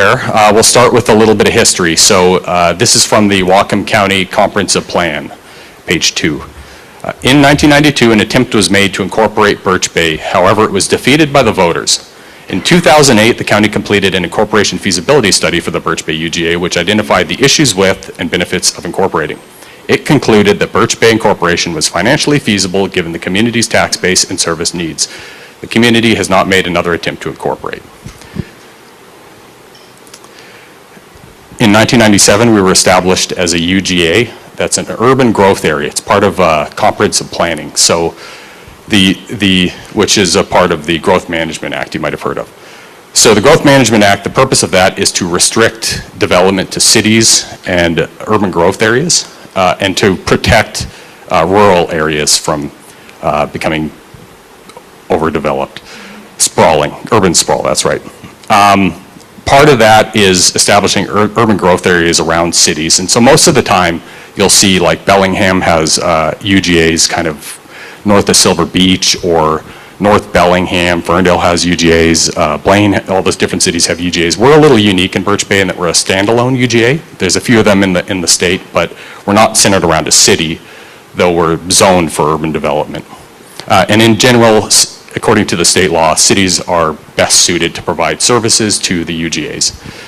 We'll start with a little bit of history. So this is from the Whatcom County Comprehensive Plan, page 2. In 1992, an attempt was made to incorporate Birch Bay. However, it was defeated by the voters. In 2008, the county completed an incorporation feasibility study for the Birch Bay UGA, which identified the issues with and benefits of incorporating. It concluded that Birch Bay incorporation was financially feasible given the community's tax base and service needs. The community has not made another attempt to incorporate. In 1997, we were established as a UGA. That's an urban growth area. It's part of comprehensive planning. So which is a part of the Growth Management Act you might have heard of. So the Growth Management Act, the purpose of that is to restrict development to cities and urban growth areas and to protect rural areas from becoming overdeveloped. Sprawling, urban sprawl, that's right. Part of that is establishing urban growth areas around cities. And so most of the time, you'll see like Bellingham has UGAs kind of north of Silver Beach, or North Bellingham, Ferndale has UGAs, Blaine, all those different cities have UGAs. We're a little unique in Birch Bay in that we're a standalone UGA. There's a few of them in the state, but we're not centered around a city, though we're zoned for urban development. And in general, according to the state law, cities are best suited to provide services to the UGAs.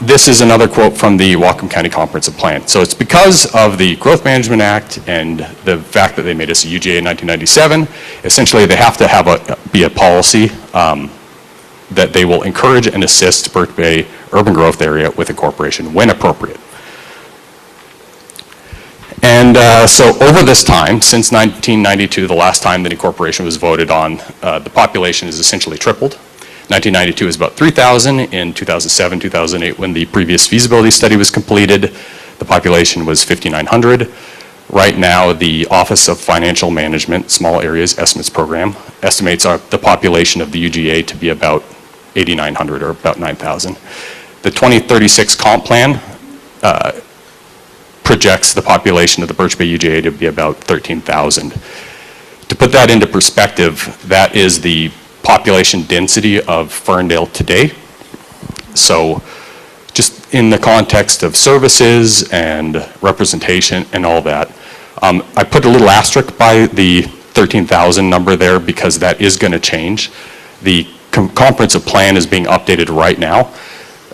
This is another quote from the Whatcom County Comprehensive Plan. So it's because of the Growth Management Act and the fact that they made us a UGA in 1997, essentially they have to be a policy that they will encourage and assist Birch Bay urban growth area with incorporation when appropriate. And so over this time, since 1992, the last time that incorporation was voted on, the population has essentially tripled. 1992 is about 3,000. In 2007, 2008, when the previous feasibility study was completed, the population was 5,900. Right now, the Office of Financial Management, Small Areas Estimates Program, estimates the population of the UGA to be about 8,900 or about 9,000. The 2036 comp plan projects the population of the Birch Bay UGA to be about 13,000. To put that into perspective, that is the population density of Ferndale today. So just in the context of services and representation and all that, I put a little asterisk by the 13,000 number there because that is going to change. The comprehensive plan is being updated right now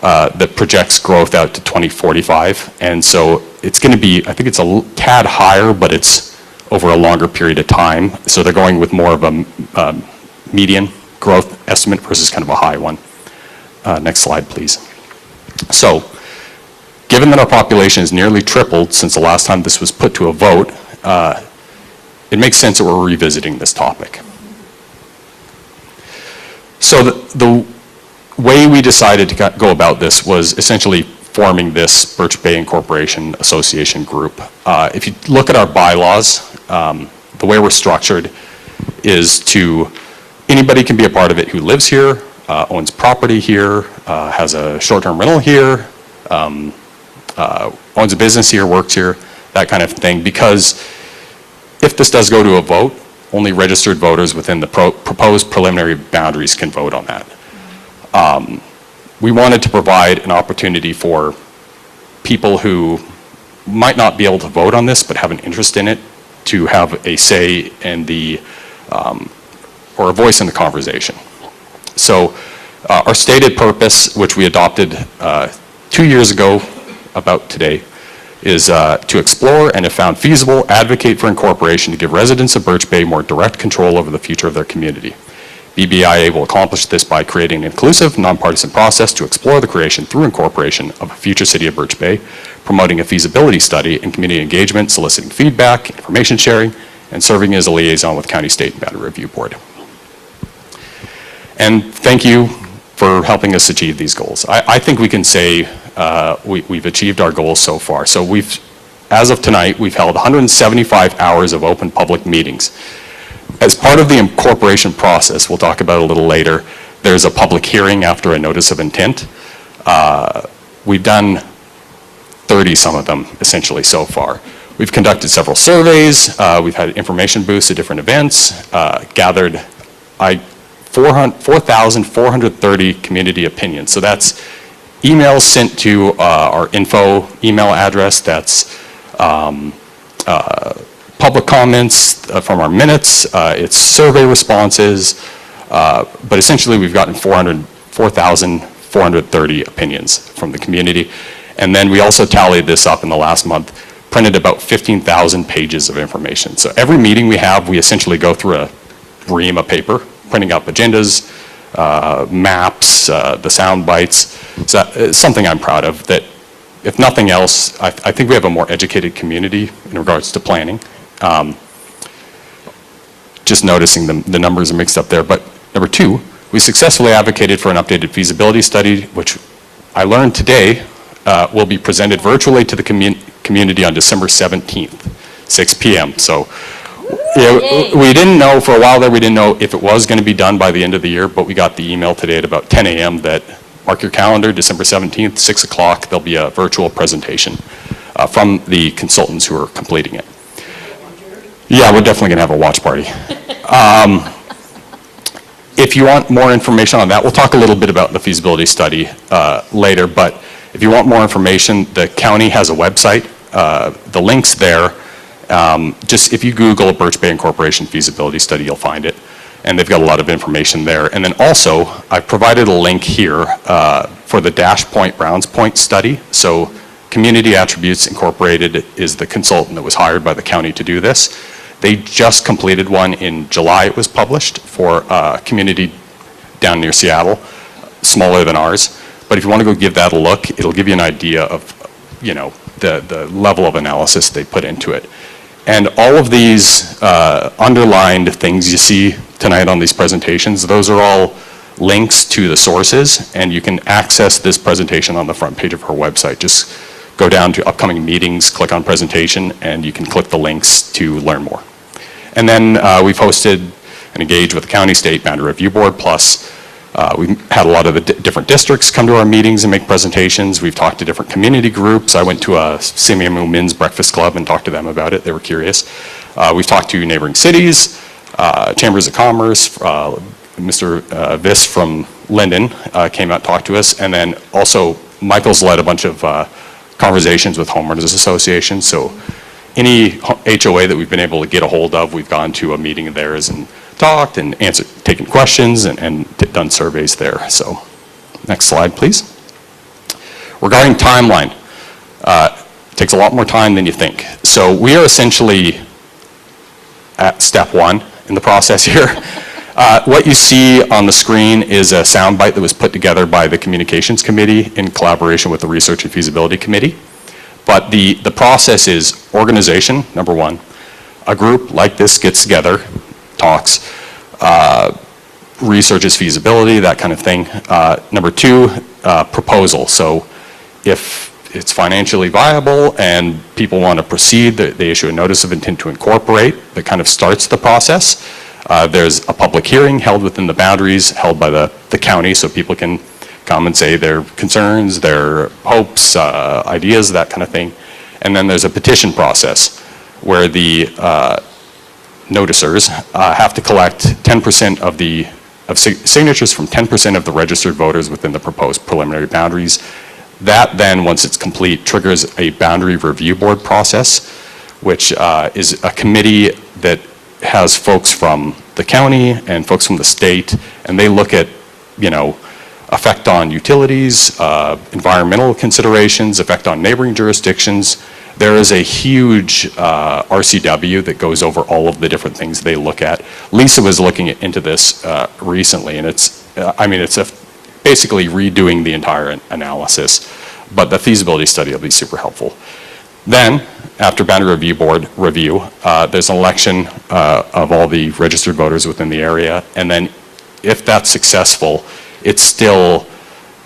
that projects growth out to 2045. And so it's going to be, I think it's a tad higher, but it's over a longer period of time. So they're going with more of a median growth estimate versus kind of a high one. Next slide, please. So, given that our population has nearly tripled since the last time this was put to a vote, it makes sense that we're revisiting this topic. So the way we decided to go about this was essentially forming this Birch Bay Incorporation Association group. If you look at our bylaws, the way we're structured is to anybody can be a part of it who lives here, owns property here, has a short-term rental here, owns a business here, works here, that kind of thing. Because if this does go to a vote, only registered voters within the proposed preliminary boundaries can vote on that. We wanted to provide an opportunity for people who might not be able to vote on this but have an interest in it to have a say in the or a voice in the conversation. So our stated purpose, which we adopted 2 years ago about today, is to explore and if found feasible, advocate for incorporation to give residents of Birch Bay more direct control over the future of their community. BBIA will accomplish this by creating an inclusive, nonpartisan process to explore the creation through incorporation of a future city of Birch Bay, promoting a feasibility study and community engagement, soliciting feedback, information sharing, and serving as a liaison with County, State, and Boundary Review Board. And thank you for helping us achieve these goals. I think we can say we've achieved our goals so far. So as of tonight, we've held 175 hours of open public meetings. As part of the incorporation process, we'll talk about it a little later, there's a public hearing after a notice of intent. We've done 30 some of them essentially so far. We've conducted several surveys, we've had information booths at different events, gathered 4,430 community opinions. So that's emails sent to our info email address. That's public comments from our minutes. It's survey responses. But essentially, we've gotten 4,430 opinions from the community. And then we also tallied this up in the last month, printed about 15,000 pages of information. So every meeting we have, we essentially go through a ream of paper, printing up agendas, maps, the sound bites. So it's something I'm proud of, that if nothing else, I think we have a more educated community in regards to planning. Just noticing the numbers are mixed up there. But number two, we successfully advocated for an updated feasibility study, which I learned today will be presented virtually to the community on December 17th, 6 p.m. So we didn't know, for a while there, we didn't know if it was going to be done by the end of the year, but we got the email today at about 10 a.m. that mark your calendar, December 17th, 6 o'clock, there'll be a virtual presentation from the consultants who are completing it. Yeah, we're definitely going to have a watch party. If you want more information on that, we'll talk a little bit about the feasibility study later, but if you want more information, the county has a website. The link's there. Just if you Google Birch Bay Incorporation feasibility study, you'll find it. And they've got a lot of information there. And then also, I've provided a link here for the Dash Point Browns Point study. So Community Attributes Incorporated is the consultant that was hired by the county to do this. They just completed one in July. It was published for a community down near Seattle, smaller than ours. But if you want to go give that a look, it'll give you an idea of, you know, the level of analysis they put into it. And all of these underlined things you see tonight on these presentations, those are all links to the sources, and you can access this presentation on the front page of our website. Just go down to upcoming meetings, click on presentation, and you can click the links to learn more. And then we've hosted and engaged with the County State Boundary Review Board, plus we've had a lot of the different districts come to our meetings and make presentations. We've talked to different community groups. I went to a Simiamu Men's Breakfast Club and talked to them about it. They were curious. We've talked to neighboring cities, Chambers of Commerce. Mr. Viss from Linden came out and talked to us. And then also, Michael's led a bunch of conversations with homeowners associations. So any HOA that we've been able to get a hold of, we've gone to a meeting of theirs and talked and taken questions and done surveys there. So next slide, please. Regarding timeline, takes a lot more time than you think. So we are essentially at step one in the process here. What you see on the screen is a soundbite that was put together by the Communications Committee in collaboration with the Research and Feasibility Committee. But the process is organization, number one. A group like this gets together, talks, researches feasibility, that kind of thing. Number two, proposal. So if it's financially viable and people want to proceed, they issue a notice of intent to incorporate that kind of starts the process. There's a public hearing held within the boundaries, held by the county, so people can come and say their concerns, their hopes, ideas, that kind of thing. And then there's a petition process where the noticers have to collect 10% of signatures from 10% of the registered voters within the proposed preliminary boundaries. That then, once it's complete, triggers a boundary review board process, which is a committee that has folks from the county and folks from the state, and they look at, you know, effect on utilities, environmental considerations, effect on neighboring jurisdictions. There is a huge RCW that goes over all of the different things they look at. Lisa was looking into this recently, and it's basically redoing the entire analysis, but the feasibility study will be super helpful. Then, after Boundary Review Board review, there's an election of all the registered voters within the area, and then if that's successful, it's still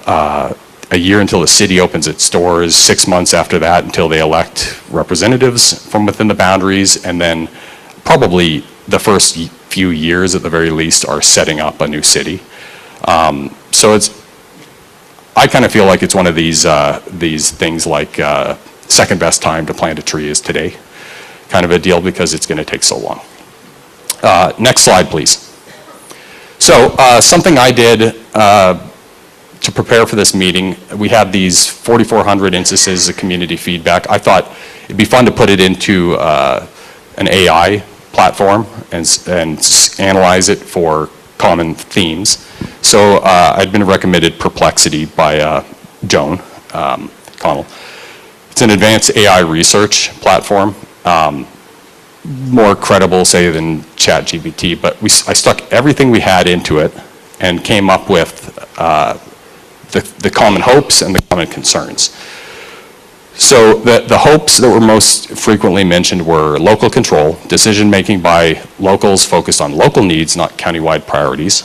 a year until the city opens its doors, 6 months after that until they elect representatives from within the boundaries, and then probably the first few years at the very least are setting up a new city. So I kind of feel like it's one of these things like second best time to plant a tree is today kind of a deal, because it's going to take so long. Next slide, please. So something I did to prepare for this meeting, we had these 4,400 instances of community feedback. I thought it'd be fun to put it into an AI platform and analyze it for common themes. So I'd been recommended Perplexity by Joan Connell. It's an advanced AI research platform, more credible, say, than ChatGPT, but I stuck everything we had into it and came up with the common hopes and the common concerns. So the hopes that were most frequently mentioned were local control, decision-making by locals focused on local needs, not countywide priorities.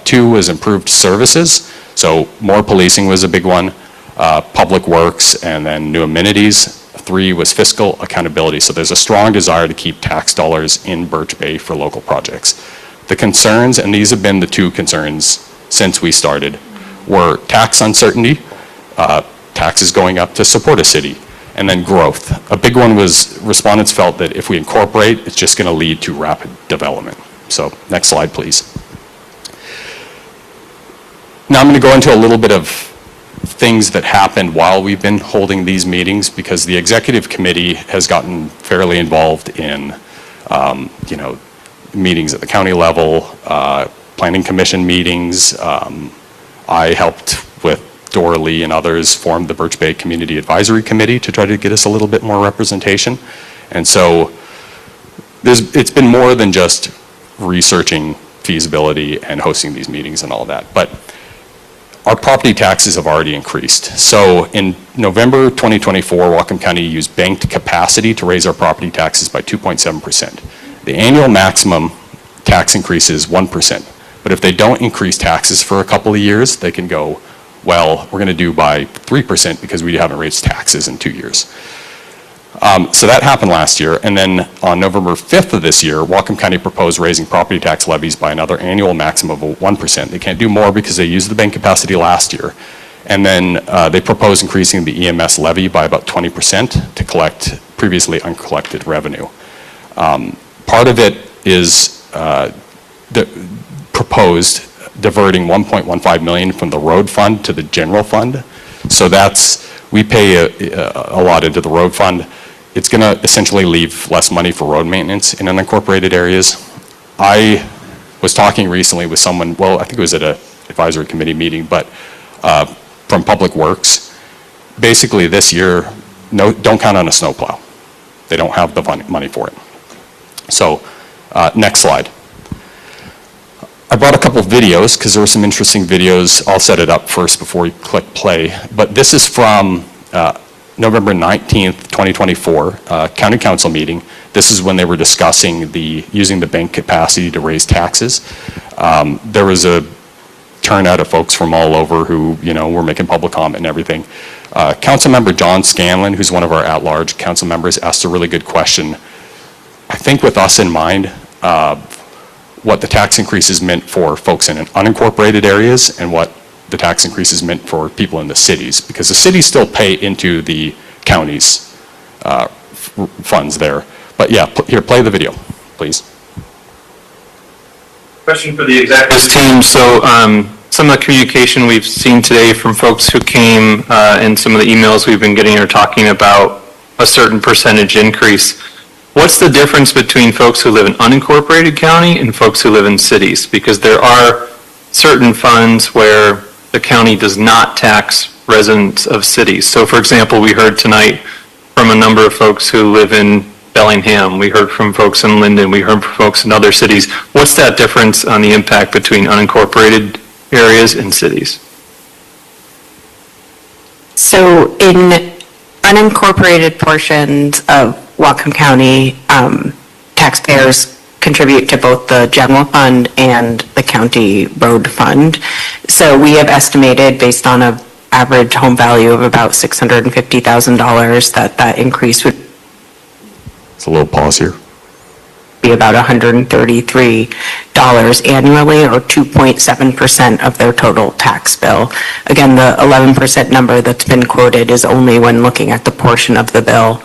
2 was improved services, so more policing was a big one, public works, and then new amenities. 3 was fiscal accountability, so there's a strong desire to keep tax dollars in Birch Bay for local projects. The concerns, and these have been the 2 concerns since we started, were tax uncertainty, taxes going up to support a city, and then growth. A big one was respondents felt that if we incorporate, it's just going to lead to rapid development. So next slide, please. Now I'm going to go into a little bit of things that happened while we've been holding these meetings, because the executive committee has gotten fairly involved in, meetings at the county level, planning commission meetings. I helped with Dora Lee and others formed the Birch Bay Community Advisory Committee to try to get us a little bit more representation. And so it's been more than just researching feasibility and hosting these meetings and all that. But our property taxes have already increased. So in November 2024, Whatcom County used banked capacity to raise our property taxes by 2.7%. The annual maximum tax increase is 1%. But if they don't increase taxes for a couple of years, they can go, well, we're going to do by 3% because we haven't raised taxes in 2 years. So that happened last year. And then on November 5th of this year, Whatcom County proposed raising property tax levies by another annual maximum of 1%. They can't do more because they used the bank capacity last year. And then they proposed increasing the EMS levy by about 20% to collect previously uncollected revenue. Part of it is proposed diverting $1.15 million from the road fund to the general fund. So we pay a lot into the road fund. It's going to essentially leave less money for road maintenance in unincorporated areas. I was talking recently with someone, well, I think it was at an advisory committee meeting, but from Public Works. Basically this year, don't count on a snowplow. They don't have the money for it. So next slide. I brought a couple of videos because there were some interesting videos. I'll set it up first before you click play. But this is from November 19th, 2024, County Council meeting. This is when they were discussing using the bank capacity to raise taxes. There was a turnout of folks from all over who, were making public comment and everything. Councilmember John Scanlon, who's one of our at-large council members, asked a really good question. I think with us in mind, what the tax increases meant for folks in unincorporated areas and what the tax increases meant for people in the cities, because the cities still pay into the county's funds there. But yeah, here, play the video, please. Question for the executives team. So some of the communication we've seen today from folks who came and some of the emails we've been getting are talking about a certain percentage increase. What's the difference between folks who live in unincorporated county and folks who live in cities? Because there are certain funds where the county does not tax residents of cities. So for example, we heard tonight from a number of folks who live in Bellingham. We heard from folks in Linden. We heard from folks in other cities. What's that difference on the impact between unincorporated areas and cities? So in unincorporated portions of Whatcom County, taxpayers contribute to both the general fund and the county road fund. So we have estimated, based on an average home value of about $650,000, that increase would It's a little pause here. be about $133 annually, or 2.7% of their total tax bill. Again, the 11% number that's been quoted is only when looking at the portion of the bill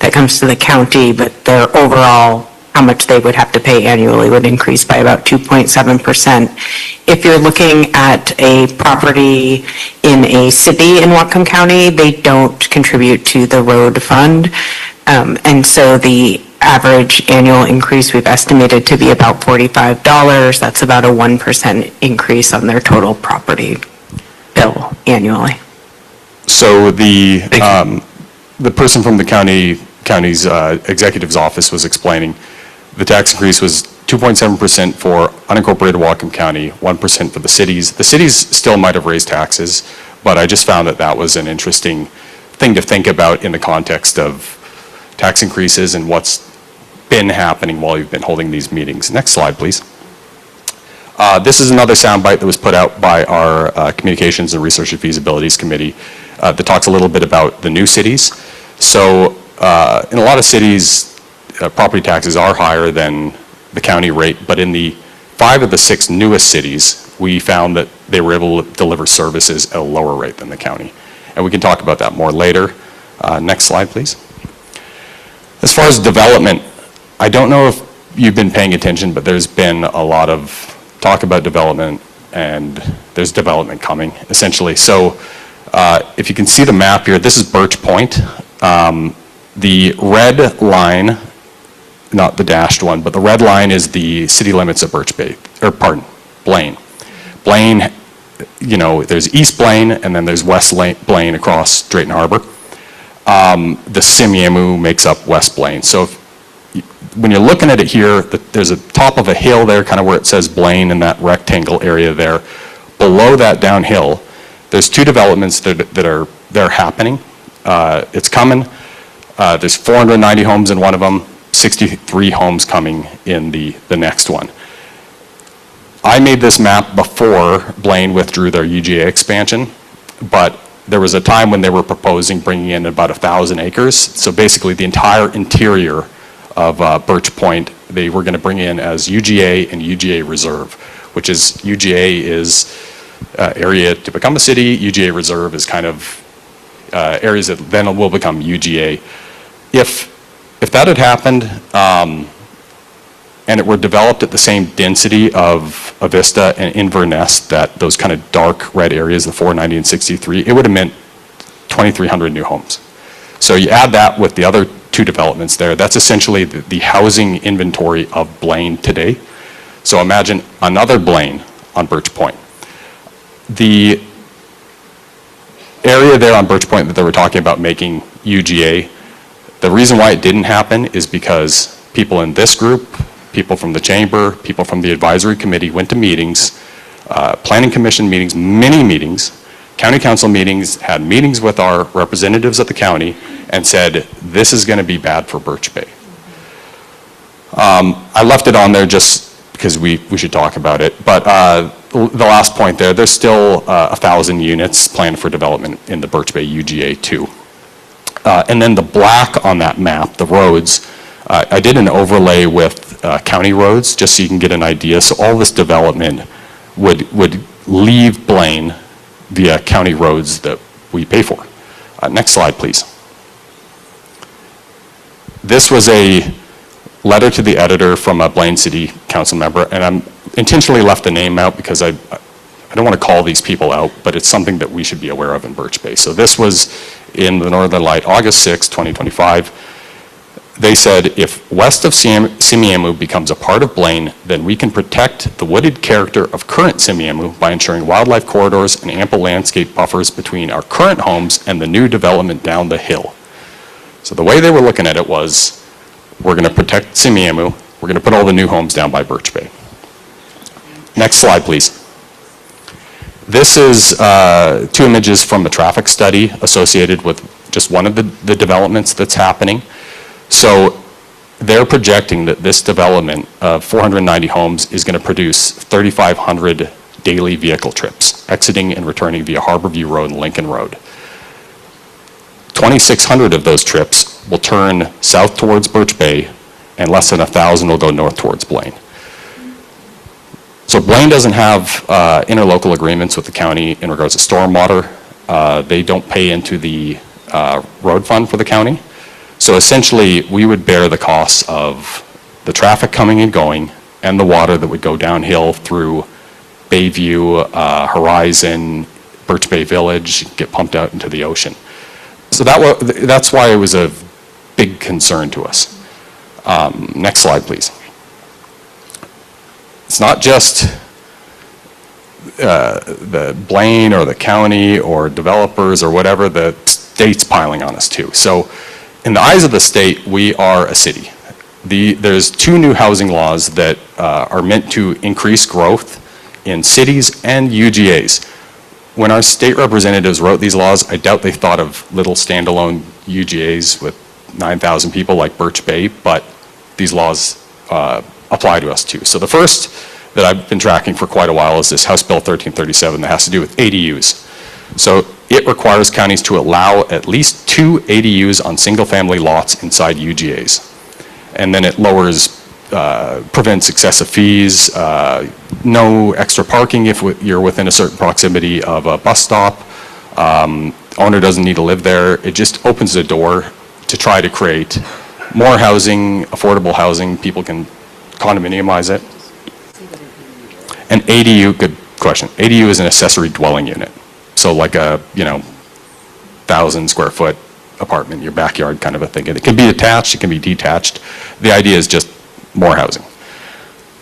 that comes to the county, but their overall how much they would have to pay annually would increase by about 2.7%. If you're looking at a property in a city in Whatcom County, they don't contribute to the road fund. And so the average annual increase we've estimated to be about $45. That's about a 1% increase on their total property bill annually. So the person from the county's executive's office was explaining the tax increase was 2.7% for unincorporated Whatcom County, 1% for the cities. The cities still might have raised taxes, but I just found that that was an interesting thing to think about in the context of tax increases and what's been happening while you've been holding these meetings. Next slide, please. This is another soundbite that was put out by our Communications and Research and Feasibilities Committee that talks a little bit about the new cities. So in a lot of cities, property taxes are higher than the county rate, but in the 5 of the 6 newest cities, we found that they were able to deliver services at a lower rate than the county. And we can talk about that more later. Next slide, please. As far as development, I don't know if you've been paying attention, but there's been a lot of talk about development, and there's development coming, essentially. So if you can see the map here, this is Birch Point. The red line, not the dashed one, but the red line is the city limits of Blaine. Blaine, you know, there's East Blaine, and then there's West Blaine across Drayton Harbor. The Simiamu makes up West Blaine. So when you're looking at it here, there's a top of a hill there, kind of where it says Blaine in that rectangle area there. Below that downhill, there's 2 developments that are happening. It's coming. There's 490 homes in one of them, 63 homes coming in the next one. I made this map before Blaine withdrew their UGA expansion, but there was a time when they were proposing bringing in about 1,000 acres. So basically the entire interior of Birch Point, they were going to bring in as UGA and UGA Reserve, which is UGA is area to become a city. UGA Reserve is kind of areas that then will become UGA. If that had happened and it were developed at the same density of Avista and Inverness, that those kind of dark red areas, the 490 and 63, it would have meant 2,300 new homes. So you add that with the other 2 developments there, that's essentially the housing inventory of Blaine today. So imagine another Blaine on Birch Point. The area there on Birch Point that they were talking about making UGA, the reason why it didn't happen is because people in this group, people from the chamber, people from the advisory committee went to meetings, planning commission meetings, many meetings, county council meetings, had meetings with our representatives at the county and said, this is going to be bad for Birch Bay. I left it on there just because we should talk about it, but the last point there, there's still 1,000 units planned for development in the Birch Bay UGA 2. And then the black on that map, the roads, I did an overlay with county roads just so you can get an idea. So all this development would leave Blaine via county roads that we pay for. Next slide, please. This was a letter to the editor from a Blaine City Council member, and I'm intentionally left the name out because I don't want to call these people out, but it's something that we should be aware of in Birch Bay. So this was in the Northern Light, August 6, 2025. They said, if west of Simiamu becomes a part of Blaine, then we can protect the wooded character of current Simiamu by ensuring wildlife corridors and ample landscape buffers between our current homes and the new development down the hill. So the way they were looking at it was, we're going to protect Simiamu, we're going to put all the new homes down by Birch Bay. Next slide, please. This is 2 images from a traffic study associated with just one of the developments that's happening. So they're projecting that this development of 490 homes is going to produce 3,500 daily vehicle trips, exiting and returning via Harborview Road and Lincoln Road. 2,600 of those trips will turn south towards Birch Bay, and less than 1,000 will go north towards Blaine. So Blaine doesn't have interlocal agreements with the county in regards to stormwater. They don't pay into the road fund for the county. So essentially, we would bear the costs of the traffic coming and going, and the water that would go downhill through Bayview, Horizon, Birch Bay Village, get pumped out into the ocean. So that's why it was a big concern to us. Next slide, please. It's not just the Blaine or the county or developers or whatever, the state's piling on us too. So in the eyes of the state, we are a city. There's 2 new housing laws that are meant to increase growth in cities and UGAs. When our state representatives wrote these laws, I doubt they thought of little standalone UGAs with 9,000 people like Birch Bay, but these laws apply to us too. So the first that I've been tracking for quite a while is this House Bill 1337 that has to do with ADUs. So it requires counties to allow at least 2 ADUs on single-family lots inside UGAs. And then it prevents excessive fees, no extra parking if you're within a certain proximity of a bus stop. Owner doesn't need to live there. It just opens the door to try to create more housing, affordable housing. People can condominiumize it. An ADU, good question. ADU is an accessory dwelling unit. So like a, 1,000 square foot apartment in your backyard kind of a thing. And it can be attached, it can be detached. The idea is just more housing.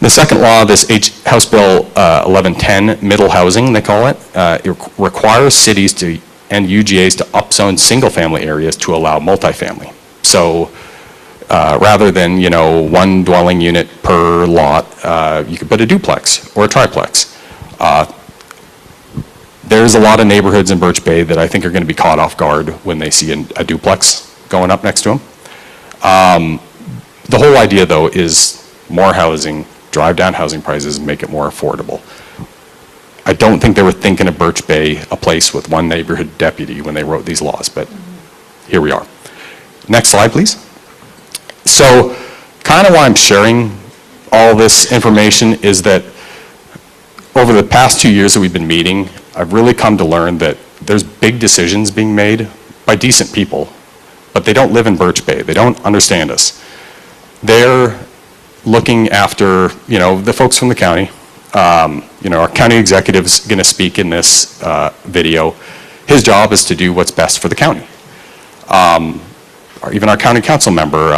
The second law, this House Bill 1110, middle housing, they call it, it requires cities and UGAs to upzone single-family areas to allow multifamily. So rather than, 1 dwelling unit per lot, you could put a duplex or a triplex. There's a lot of neighborhoods in Birch Bay that I think are going to be caught off guard when they see a duplex going up next to them. The whole idea, though, is more housing, drive down housing prices, and make it more affordable. I don't think they were thinking of Birch Bay, a place with 1 neighborhood deputy, when they wrote these laws, but here we are. Next slide, please. So kind of why I'm sharing all this information is that over the past 2 years that we've been meeting, I've really come to learn that there's big decisions being made by decent people, but they don't live in Birch Bay. They don't understand us. They're looking after, the folks from the county. Our county executive's going to speak in this video. His job is to do what's best for the county. Or even our county council member,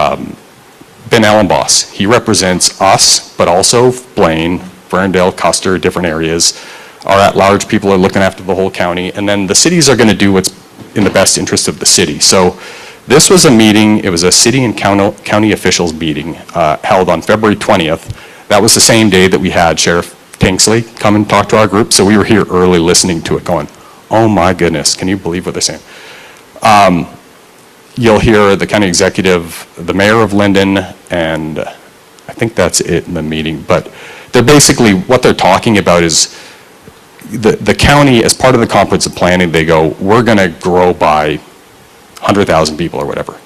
Ben Allenboss, he represents us, but also Blaine, Ferndale, Custer, different areas. Our at-large people are looking after the whole county, and then the cities are going to do what's in the best interest of the city. So this was a meeting, it was a city and county officials meeting held on February 20th. That was the same day that we had Sheriff Kingsley come and talk to our group, so we were here early listening to it going, oh my goodness, can you believe what they're saying? You'll hear the county executive, the mayor of Linden, and I think that's it in the meeting, but they're basically, what they're talking about is the county, as part of the comprehensive planning, they go, we're going to grow by 100,000 people or whatever.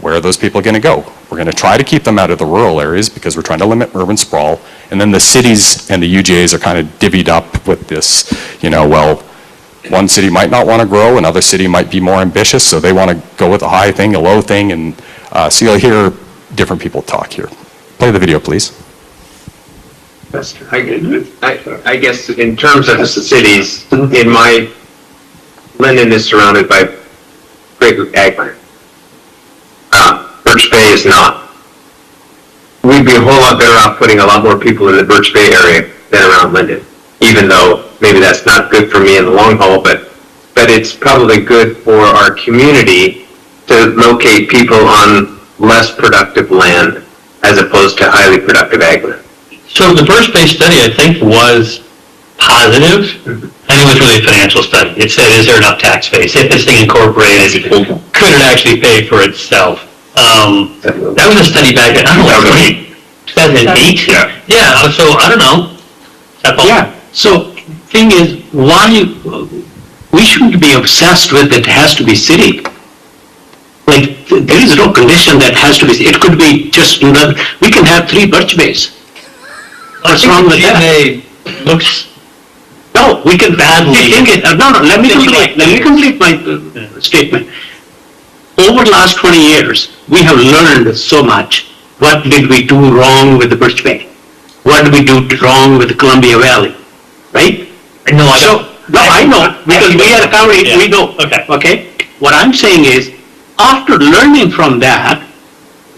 Where are those people going to go? We're going to try to keep them out of the rural areas because we're trying to limit urban sprawl. And then the cities and the UGAs are kind of divvied up with this, one city might not want to grow, another city might be more ambitious, so they want to go with a high thing, a low thing, and so you'll hear different people talk here. Play the video, please. I guess in terms of the cities, Linden is surrounded by great agriculture. Birch Bay is not. We'd be a whole lot better off putting a lot more people in the Birch Bay area than around Linden, even though maybe that's not good for me in the long haul, but it's probably good for our community to locate people on less productive land as opposed to highly productive ag land. So the Birch Bay study, I think, was positive, and it was really a financial study. It said, is there enough tax base? If this thing incorporated, could it actually pay for itself? That was a study back in, 2008? Yeah, so I don't know. Yeah, so thing is, why, we shouldn't be obsessed with it has to be city. Like, there is no condition that has to be, it could be just, we can have 3 Birch Bays. What's wrong with that? Looks No, we can badly. Let me complete my statement. Over the last 20 years, we have learned so much what did we do wrong with the Birch Bay? What did we do wrong with the Columbia Valley, right? No, I So, don't. no, I know, because we are a county, Yeah. we know. Okay. Okay? What I'm saying is, after learning from that,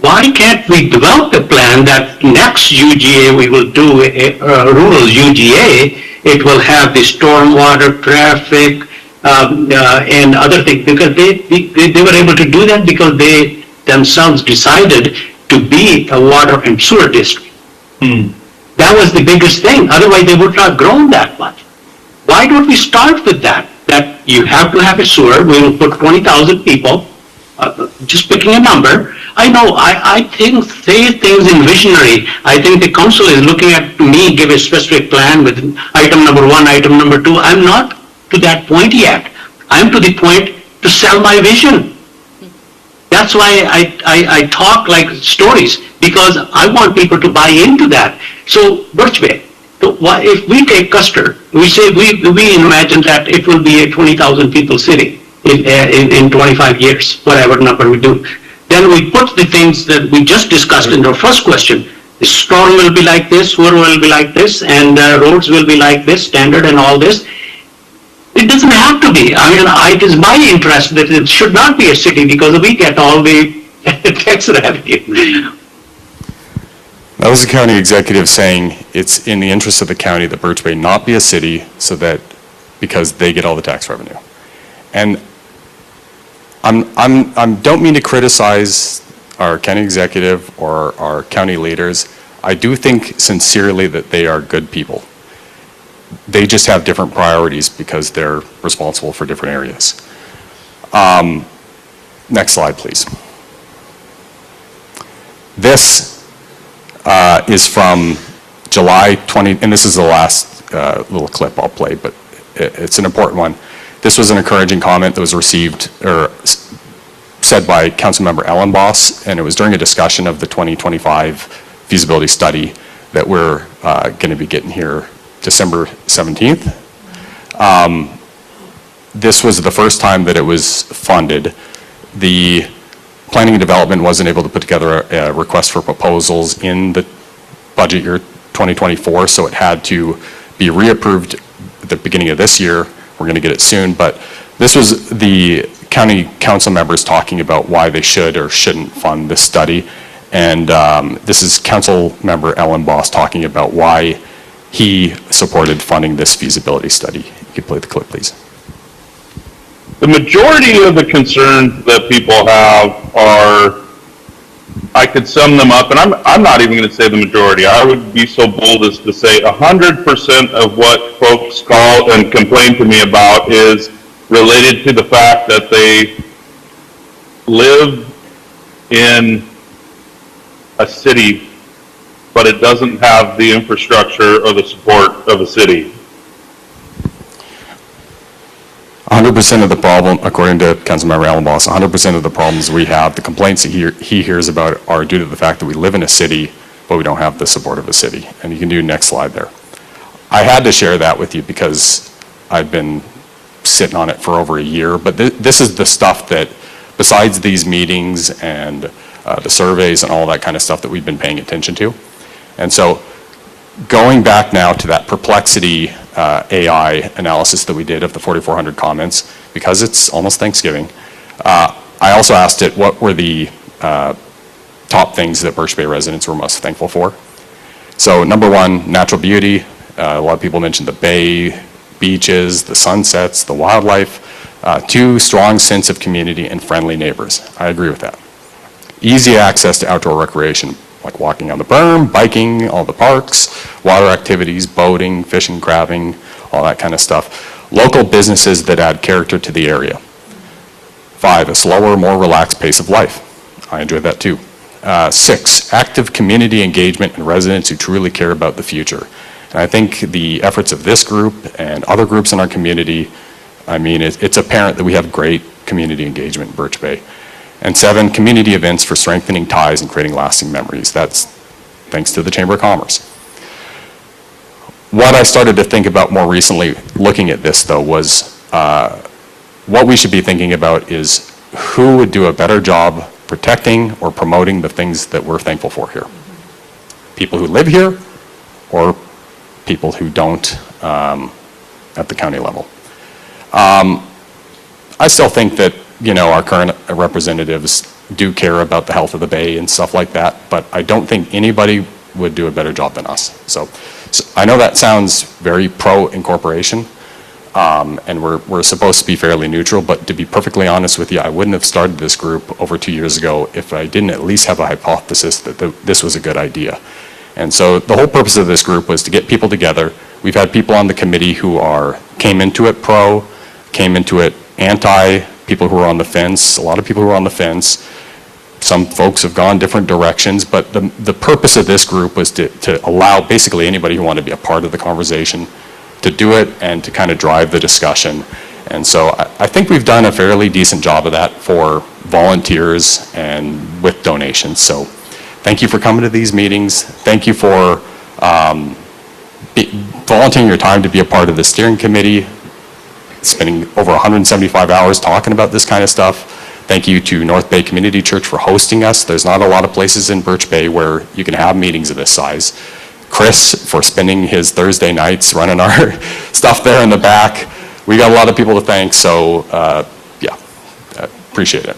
why can't we develop a plan that next UGA, we will do a rural UGA, it will have the stormwater, traffic, and other things, because they were able to do that because they themselves decided to be a water and sewer district. That was the biggest thing, otherwise they would not have grown that much. Why don't we start with that? That you have to have a sewer, we will put 20,000 people, just picking a number. I know, I think, say things in visionary. I think the council is looking at me, give a specific plan with item number 1, item number 2. I'm not to that point yet. I'm to the point to sell my vision. That's why I talk like stories, because I want people to buy into that. So, Birch Bay, so if we take Custer, we say, we imagine that it will be a 20,000 people city in 25 years, whatever number we do. Then we put the things that we just discussed in our first question. The storm will be like this, sewer will be like this, and roads will be like this, standard and all this. It doesn't have to be. I mean, it is my interest that it should not be a city because we get all the tax revenue. That was the county executive saying it's in the interest of the county that Birch Bay not be a city so that, because they get all the tax revenue. And I don't mean to criticize our county executive or our county leaders. I do think sincerely that they are good people. They just have different priorities because they're responsible for different areas. Next slide, please. This is from July 20, and this is the last little clip I'll play, but it's an important one. This was an encouraging comment that was received, or said by Councilmember Ellenboss, and it was during a discussion of the 2025 feasibility study that we're going to be getting here December 17th. This was the first time that it was funded. The planning and development wasn't able to put together a request for proposals in the budget year 2024, so it had to be reapproved at the beginning of this year. We're going to get it soon, but this was the county council members talking about why they should or shouldn't fund this study. And this is Council Member Ellenboss talking about why he supported funding this feasibility study. You could play the clip, please. The majority of the concerns that people have are, I could sum them up, and I'm not even going to say the majority. I would be so bold as to say 100% of what folks call and complain to me about is related to the fact that they live in a city, but it doesn't have the infrastructure or the support of a city. 100% of the problem, according to Councilmember Ellenboss, 100% of the problems we have, the complaints that he hears about are due to the fact that we live in a city, but we don't have the support of a city. And you can do next slide there. I had to share that with you because I've been sitting on it for over a year, but this is the stuff that, besides these meetings and the surveys and all that kind of stuff that we've been paying attention to. And so going back now to that perplexity AI analysis that we did of the 4,400 comments, because it's almost Thanksgiving, I also asked it what were the top things that Birch Bay residents were most thankful for. So number one, natural beauty. A lot of people mentioned the bay, beaches, the sunsets, the wildlife. Two, strong sense of community and friendly neighbors. I agree with that. Easy access to outdoor recreation, like walking on the berm, biking, all the parks, water activities, boating, fishing, crabbing, all that kind of stuff. Local businesses that add character to the area. 5, a slower, more relaxed pace of life. I enjoyed that too. 6, active community engagement and residents who truly care about the future. And I think the efforts of this group and other groups in our community, I mean, it's apparent that we have great community engagement in Birch Bay. And 7, community events for strengthening ties and creating lasting memories. That's thanks to the Chamber of Commerce. What I started to think about more recently, looking at this though, was what we should be thinking about is who would do a better job protecting or promoting the things that we're thankful for here. People who live here or people who don't at the county level. I still think that, our current representatives do care about the health of the Bay and stuff like that, but I don't think anybody would do a better job than us. So I know that sounds very pro-incorporation, and we're supposed to be fairly neutral, but to be perfectly honest with you, I wouldn't have started this group over 2 years ago if I didn't at least have a hypothesis that this was a good idea. And so the whole purpose of this group was to get people together. We've had people on the committee who came into it pro, came into it anti, people who were on the fence, a lot of people who were on the fence. Some folks have gone different directions, but the purpose of this group was to allow basically anybody who wanted to be a part of the conversation to do it and to kind of drive the discussion. And so I think we've done a fairly decent job of that for volunteers and with donations. So thank you for coming to these meetings. Thank you for volunteering your time to be a part of the steering committee, spending over 175 hours talking about this kind of stuff. Thank you to North Bay Community Church for hosting us. There's not a lot of places in Birch Bay where you can have meetings of this size. Chris for spending his Thursday nights running our stuff there in the back. We got a lot of people to thank, so yeah, appreciate it.